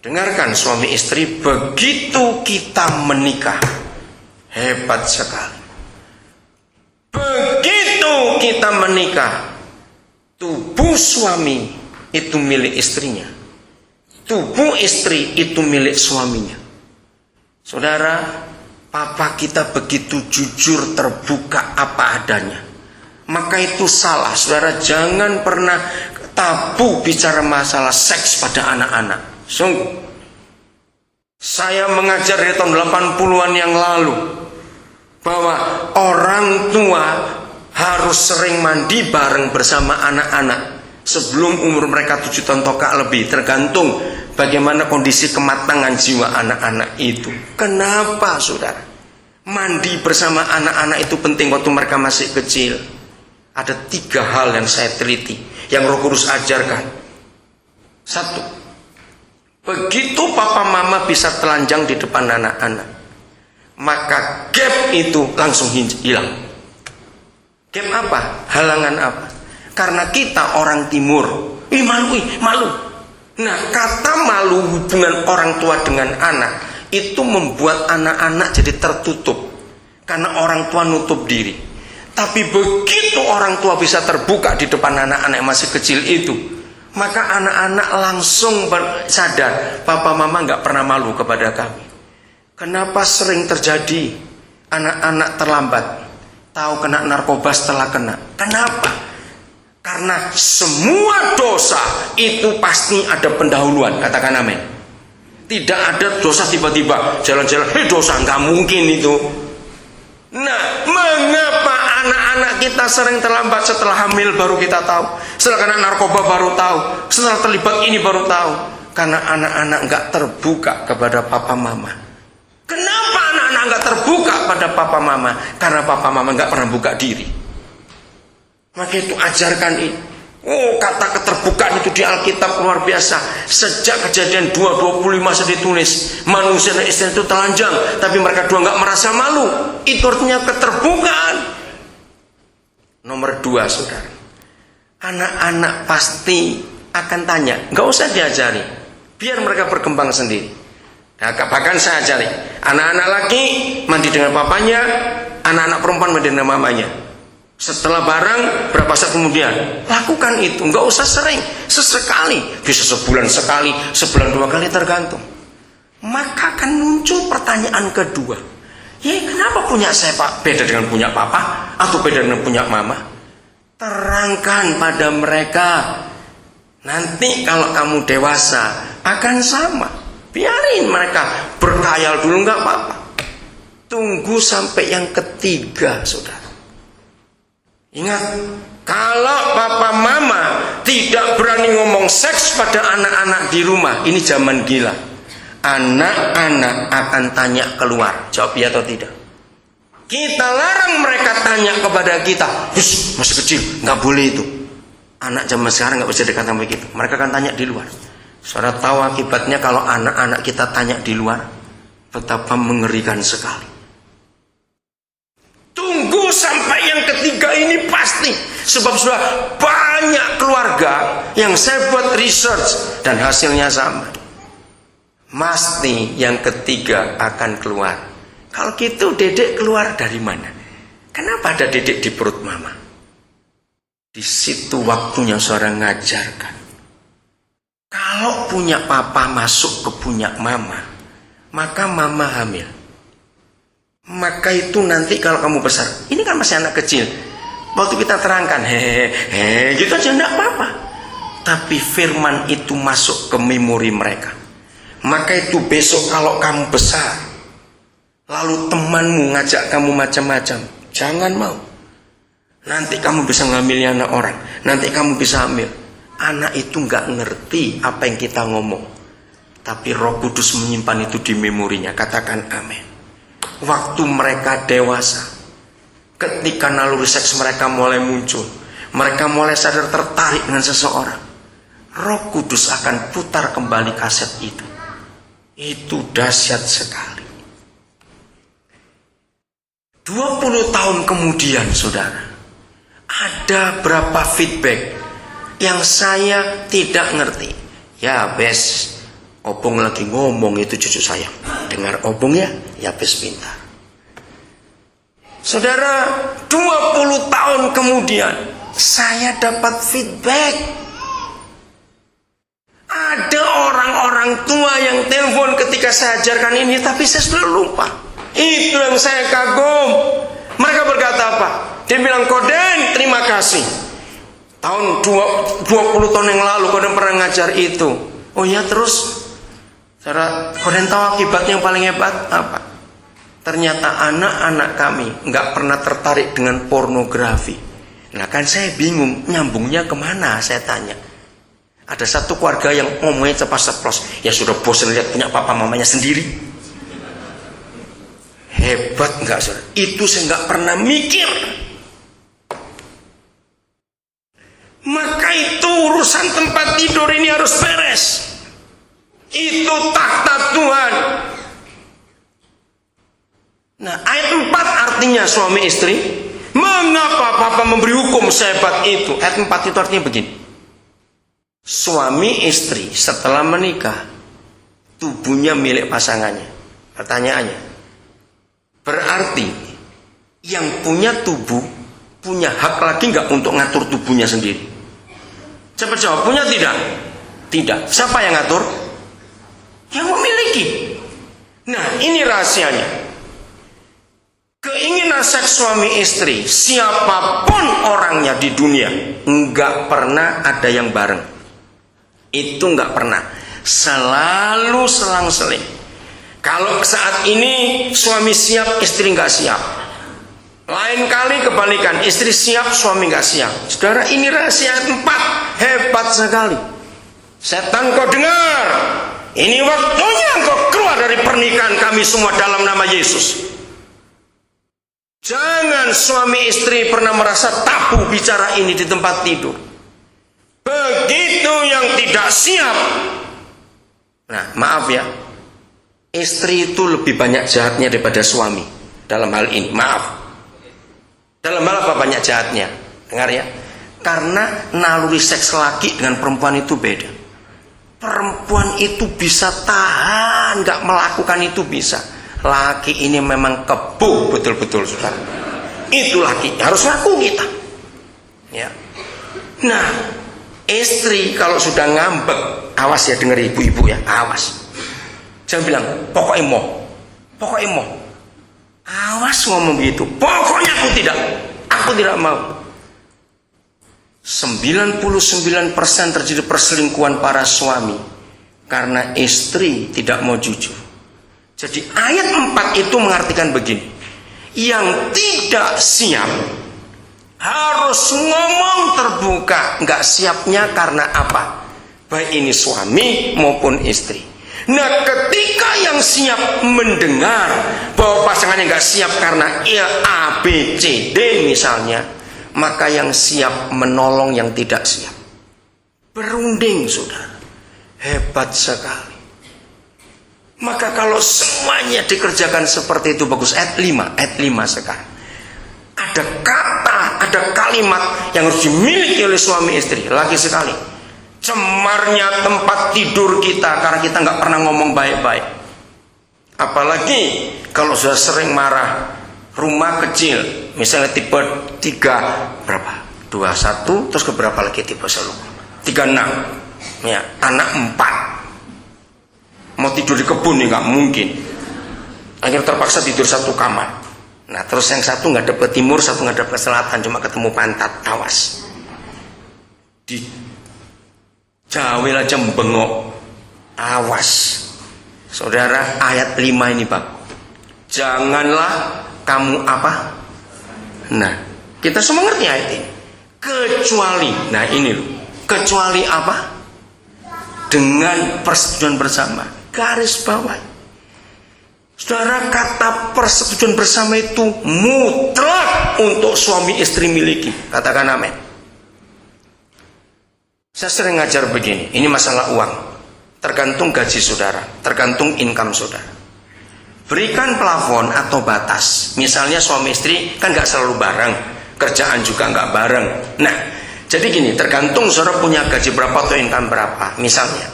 Dengarkan suami istri, begitu kita menikah, hebat sekali. Begitu kita menikah, tubuh suami itu milik istrinya, tubuh istri itu milik suaminya. Saudara, papa kita begitu jujur, terbuka apa adanya. Maka itu salah. Saudara, jangan pernah tabu bicara masalah seks pada anak-anak. Sungguh, saya mengajar di tahun 80-an yang lalu bahwa orang tua harus sering mandi bareng bersama anak-anak sebelum umur mereka 7 tahun atau lebih, tergantung bagaimana kondisi kematangan jiwa anak-anak itu. Kenapa, saudara? Mandi bersama anak-anak itu penting waktu mereka masih kecil. Ada 3 hal yang saya teliti, yang Roh Kudus ajarkan. 1, begitu papa mama bisa telanjang di depan anak-anak, maka gap itu langsung hilang. Gap apa? Halangan apa? Karena kita orang timur, malu. Nah, kata malu hubungan orang tua dengan anak itu membuat anak-anak jadi tertutup, karena orang tua nutup diri. Tapi begitu orang tua bisa terbuka di depan anak-anak yang masih kecil itu, maka anak-anak langsung sadar, papa mama nggak pernah malu kepada kami. Kenapa sering terjadi anak-anak terlambat tahu kena narkoba setelah kena? Kenapa? Karena semua dosa itu pasti ada pendahuluan. Katakan amin. Tidak ada dosa tiba-tiba jalan-jalan, dosa, nggak mungkin itu. Nah, mengapa anak-anak kita sering terlambat? Setelah hamil baru kita tahu, setelah kena narkoba baru tahu, setelah terlibat ini baru tahu. Karena anak-anak nggak terbuka kepada papa mama. Kenapa anak-anak nggak terbuka pada papa mama? Karena papa mama nggak pernah buka diri. Maka itu ajarkan ini. Kata keterbukaan itu di Alkitab luar biasa. Sejak Kejadian 2:25 sudah ditulis, manusia dan istri itu telanjang, tapi mereka dua nggak merasa malu. Itu artinya keterbukaan. Nomor 2, saudara, anak-anak pasti akan tanya, nggak usah diajari, biar mereka berkembang sendiri. Nah, bahkan saya ajari, anak-anak laki mandi dengan papanya, anak-anak perempuan mandi dengan mamanya. Setelah barang, berapa saat kemudian lakukan itu, nggak usah sering, sesekali, bisa sebulan sekali, sebulan 2 kali, tergantung. Maka akan muncul pertanyaan kedua, kenapa punya saya pak beda dengan punya papa atau beda dengan punya mama? Terangkan pada mereka, nanti kalau kamu dewasa akan sama. Biarin mereka berkhayal dulu, nggak apa-apa. Tunggu sampai yang ketiga, saudara. Ingat, kalau papa mama tidak berani ngomong seks pada anak-anak di rumah, ini zaman gila. Anak-anak akan tanya keluar, jawab ya atau tidak. Kita larang mereka tanya kepada kita, masih kecil, nggak boleh itu. Anak zaman sekarang nggak bisa dikatakan begitu. Mereka akan tanya di luar. Saudara tahu akibatnya kalau anak-anak kita tanya di luar, betapa mengerikan sekali. Tunggu sampai yang ketiga ini pasti. Sebab sudah banyak keluarga yang saya buat research dan hasilnya sama. Pasti yang ketiga akan keluar. Kalau gitu dedek keluar dari mana? Kenapa ada dedek di perut mama? Di situ waktunya seorang ngajarkan. Kalau punya papa masuk ke punya mama, maka mama hamil. Maka itu nanti kalau kamu besar, ini kan masih anak kecil, waktu kita terangkan gitu aja enggak apa-apa. Tapi firman itu masuk ke memori mereka. Maka itu besok kalau kamu besar, lalu temanmu ngajak kamu macam-macam, jangan mau. Nanti kamu bisa ngambilnya anak orang, nanti kamu bisa ambil. Anak itu nggak ngerti apa yang kita ngomong, tapi Roh Kudus menyimpan itu di memorinya. Katakan amin. Waktu mereka dewasa, ketika naluri seks mereka mulai muncul, mereka mulai sadar tertarik dengan seseorang, Roh Kudus akan putar kembali kaset itu. Itu dahsyat sekali. 20 tahun kemudian, saudara, ada berapa feedback yang saya tidak ngerti. Ya, Obong lagi ngomong, itu cucu saya. Dengar obong ya habis pintar. Saudara, 20 tahun kemudian saya dapat feedback. Ada orang-orang tua yang telepon ketika saya ajarkan ini, tapi saya sudah lupa. Itu yang saya kagum. Mereka berkata apa? Dia bilang, Koden, terima kasih. Tahun 20 tahun yang lalu Koden pernah ngajar itu. Oh ya, terus Koden tahu akibatnya yang paling hebat apa? Ternyata anak-anak kami nggak pernah tertarik dengan pornografi. Nah kan saya bingung, nyambungnya kemana, saya tanya. Ada satu keluarga yang ngomongnya cepat-ceplos. Ya sudah bosan lihat punya papa mamanya sendiri. Hebat nggak, saudara? Itu saya nggak pernah mikir. Maka itu urusan tempat tidur ini harus beres. Itu takhta Tuhan. Nah, ayat 4 artinya suami istri. Mengapa papa memberi hukum sehebat itu? Ayat 4 itu artinya begini. Suami istri setelah menikah, tubuhnya milik pasangannya. Pertanyaannya, berarti yang punya tubuh punya hak lagi nggak untuk ngatur tubuhnya sendiri? Cepat jawab, punya tidak? Tidak. Siapa yang ngatur? Yang memiliki. Nah, ini rahasianya. Keinginan seks suami istri, siapapun orangnya di dunia, nggak pernah ada yang bareng. Itu nggak pernah. Selalu selang-seling. Kalau saat ini suami siap, istri nggak siap. Lain kali kebalikan, istri siap, suami nggak siap. Saudara, ini rahasia 4. Hebat sekali. Setan, kau dengar. Ini waktunya engkau keluar dari pernikahan kami semua dalam nama Yesus. Jangan suami istri pernah merasa tabu bicara ini di tempat tidur. Begitu yang tidak siap. Nah, maaf ya. Istri itu lebih banyak jahatnya daripada suami. Dalam hal ini, maaf. Dalam hal apa banyak jahatnya? Dengar ya. Karena naluri seks laki dengan perempuan itu beda. Perempuan itu bisa tahan, gak melakukan itu bisa. Laki ini memang kebo betul-betul, saudara. Itu laki, harus laku kita. Ya. Nah, istri kalau sudah ngambek, awas ya, denger ibu-ibu ya, awas. Jangan bilang, pokoknya mau. Awas ngomong begitu. Pokoknya aku tidak mau. 99% terjadi perselingkuhan para suami karena istri tidak mau jujur. Jadi ayat 4 itu mengartikan begini. Yang tidak siap harus ngomong terbuka. Nggak siapnya karena apa? Baik ini suami maupun istri. Nah, ketika yang siap mendengar bahwa pasangannya nggak siap karena A, B, C, D misalnya, maka yang siap menolong yang tidak siap. Berunding, saudara. Hebat sekali. Maka kalau semuanya dikerjakan seperti itu bagus. Ayat 5 sekarang. Ada kata, ada kalimat yang harus dimiliki oleh suami istri. Lagi sekali. Cemarnya tempat tidur kita karena kita nggak pernah ngomong baik-baik. Apalagi kalau sudah sering marah. Rumah kecil, misalnya tipe 3 berapa? 21, terus ke berapa lagi tipe selalu? 36. Ya, anak 4. Mau tidur di kebun nih nggak mungkin. Akhirnya terpaksa tidur satu kamar. Nah, terus yang satu ngadep ke timur, satu ngadep ke selatan, cuma ketemu pantat. Awas. Di Jawil aja bengok. Awas. Saudara, ayat 5 ini bagus. Janganlah kamu apa? Nah, kita semua ngerti ayat ini. Kecuali, nah ini loh. Kecuali apa? Dengan persetujuan bersama. Garis bawah. Saudara, kata persetujuan bersama itu mutlak untuk suami istri miliki. Katakan amin. Saya sering ngajar begini, ini masalah uang. Tergantung gaji saudara, tergantung income saudara. Berikan plafon atau batas. Misalnya suami istri kan gak selalu bareng, kerjaan juga gak bareng. Nah, jadi gini, tergantung saudara punya gaji berapa atau income berapa. Misalnya,